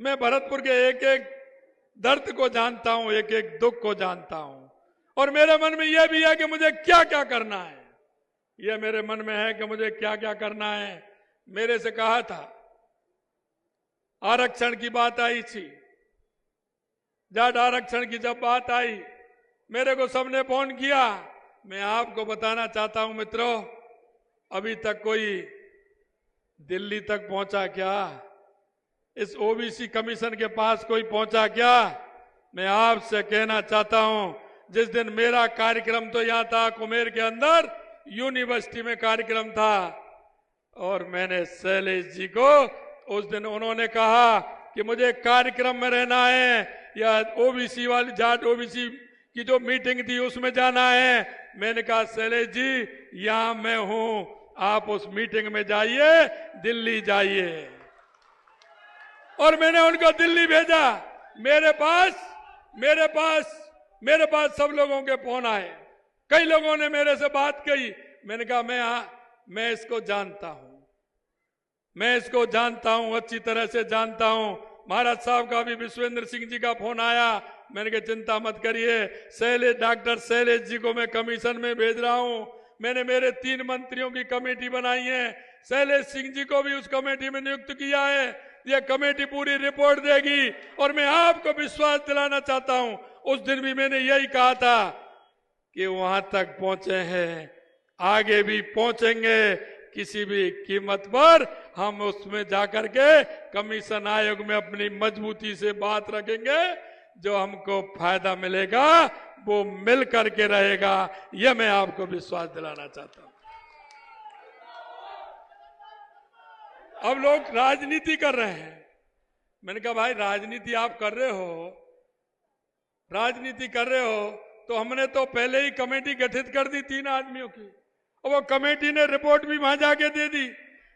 मैं भरतपुर के एक एक दर्द को जानता हूं, एक एक दुख को जानता हूं, और मेरे मन में यह भी है कि मुझे क्या क्या करना है। यह मेरे मन में है कि मुझे क्या क्या करना है। मेरे से कहा था, आरक्षण की बात आई थी, जाट आरक्षण की जब बात आई, मेरे को सबने फोन किया। मैं आपको बताना चाहता हूं मित्रों, अभी तक कोई दिल्ली तक पहुंचा क्या? इस ओबीसी कमीशन के पास कोई पहुंचा क्या? मैं आपसे कहना चाहता हूं, जिस दिन मेरा कार्यक्रम तो यहां था कुमेर के अंदर यूनिवर्सिटी में कार्यक्रम था, और मैंने शैलेश जी को उस दिन उन्होंने कहा कि मुझे कार्यक्रम में रहना है, या ओबीसी वाली जाट ओबीसी की जो मीटिंग थी उसमें जाना है। मैंने कहा शैलेश जी यहां मैं हूं, आप उस मीटिंग में जाइए, दिल्ली जाइए। और मैंने उनको दिल्ली भेजा। मेरे पास सब लोगों के फोन आए, कई लोगों ने मेरे से बात कही। मैंने कहा मैं इसको जानता हूं, मैं इसको जानता हूं, अच्छी तरह से जानता हूं। महाराज साहब का भी विश्वेंद्र सिंह जी का फोन आया। मैंने कहा चिंता मत करिए, डॉक्टर शैलेश जी को मैं कमीशन में भेज रहा हूं। मैंने मेरे 3 मंत्रियों की कमेटी बनाई है, शैलेश सिंह जी को भी उस कमेटी में नियुक्त किया है। यह कमेटी पूरी रिपोर्ट देगी, और मैं आपको विश्वास दिलाना चाहता हूं, उस दिन भी मैंने यही कहा था कि वहां तक पहुंचे हैं, आगे भी पहुंचेंगे, किसी भी कीमत पर हम उसमें जाकर के कमीशन आयोग में अपनी मजबूती से बात रखेंगे। जो हमको फायदा मिलेगा वो मिल करके रहेगा, यह मैं आपको विश्वास दिलाना चाहता हूं। अब लोग राजनीति कर रहे हैं। मैंने कहा भाई राजनीति आप कर रहे हो तो हमने तो पहले ही कमेटी गठित कर दी 3 आदमियों की, और वो कमेटी ने रिपोर्ट भी वहां जाके दे दी।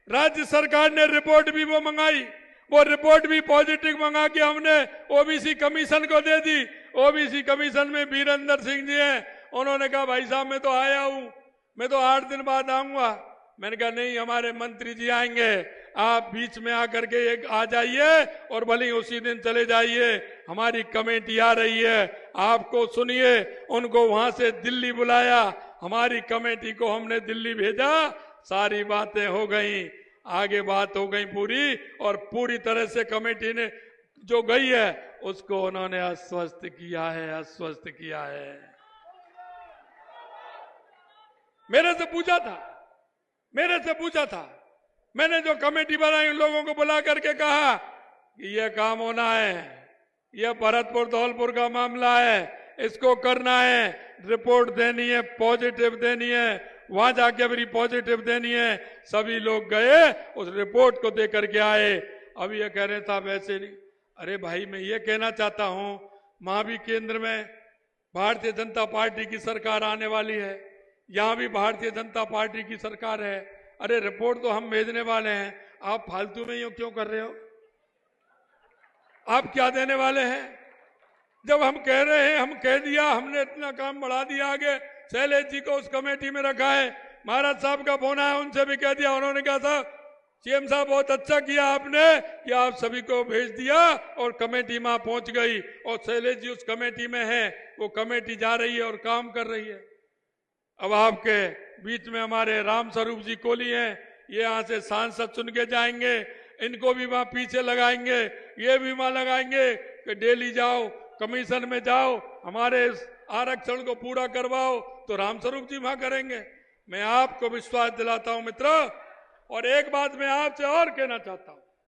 राज्य सरकार ने रिपोर्ट भी वो मंगाई, वो रिपोर्ट भी पॉजिटिव मंगा के हमने ओबीसी कमीशन को दे दी। ओबीसी कमीशन में वीरेंद्र सिंह जी हैं, उन्होंने कहा भाई साहब मैं तो आया हूं, मैं तो 8 दिन बाद आऊंगा। मैंने कहा नहीं, हमारे मंत्री जी आएंगे, आप बीच में आकर के एक आ जाइए और भले उसी दिन चले जाइए। हमारी कमेटी आ रही है, आपको सुनिए। उनको वहां से दिल्ली बुलाया, हमारी कमेटी को हमने दिल्ली भेजा, सारी बातें हो गई, आगे बात हो गई पूरी, और पूरी तरह से कमेटी ने जो गई है उसको उन्होंने आश्वस्त किया है। मेरे से पूछा था, मैंने जो कमेटी बनाई उन लोगों को बुला करके कहा कि यह काम होना है, यह भरतपुर धौलपुर का मामला है, इसको करना है, रिपोर्ट देनी है, पॉजिटिव देनी है, वहां जाके भी पॉजिटिव देनी है। सभी लोग गए, उस रिपोर्ट को दे करके आए। अब ये कह रहे साहब ऐसे नहीं। अरे भाई मैं ये कहना चाहता हूं, वहां भी केंद्र में भारतीय जनता पार्टी की सरकार आने वाली है, यहां भी भारतीय जनता पार्टी की सरकार है। अरे रिपोर्ट तो हम भेजने वाले हैं, आप फालतू में यूं क्यों कर रहे हो? आप क्या देने वाले हैं? जब हम कह रहे हैं, हम कह दिया, हमने इतना काम बढ़ा दिया आगे। शैलेश जी को उस कमेटी में रखा है। महाराज साहब का फोन आया, उनसे भी कह दिया। उन्होंने कहा साहब, सीएम साहब बहुत अच्छा किया आपने कि आप सभी को भेज दिया और कमेटी वहां पहुंच गई, और शैलेश जी उस कमेटी में है, वो कमेटी जा रही है और काम कर रही है। अब आपके बीच में हमारे राम स्वरूप जी कोहली हैं, ये यहां से सांसद चुन के जाएंगे, इनको भी वहां पीछे लगाएंगे, ये भी वहां लगाएंगे कि डेली जाओ, कमीशन में जाओ, हमारे आरक्षण को पूरा करवाओ, तो रामस्वरूप जी वहां करेंगे। मैं आपको विश्वास दिलाता हूं मित्रों, और एक बात मैं आपसे और कहना चाहता हूं,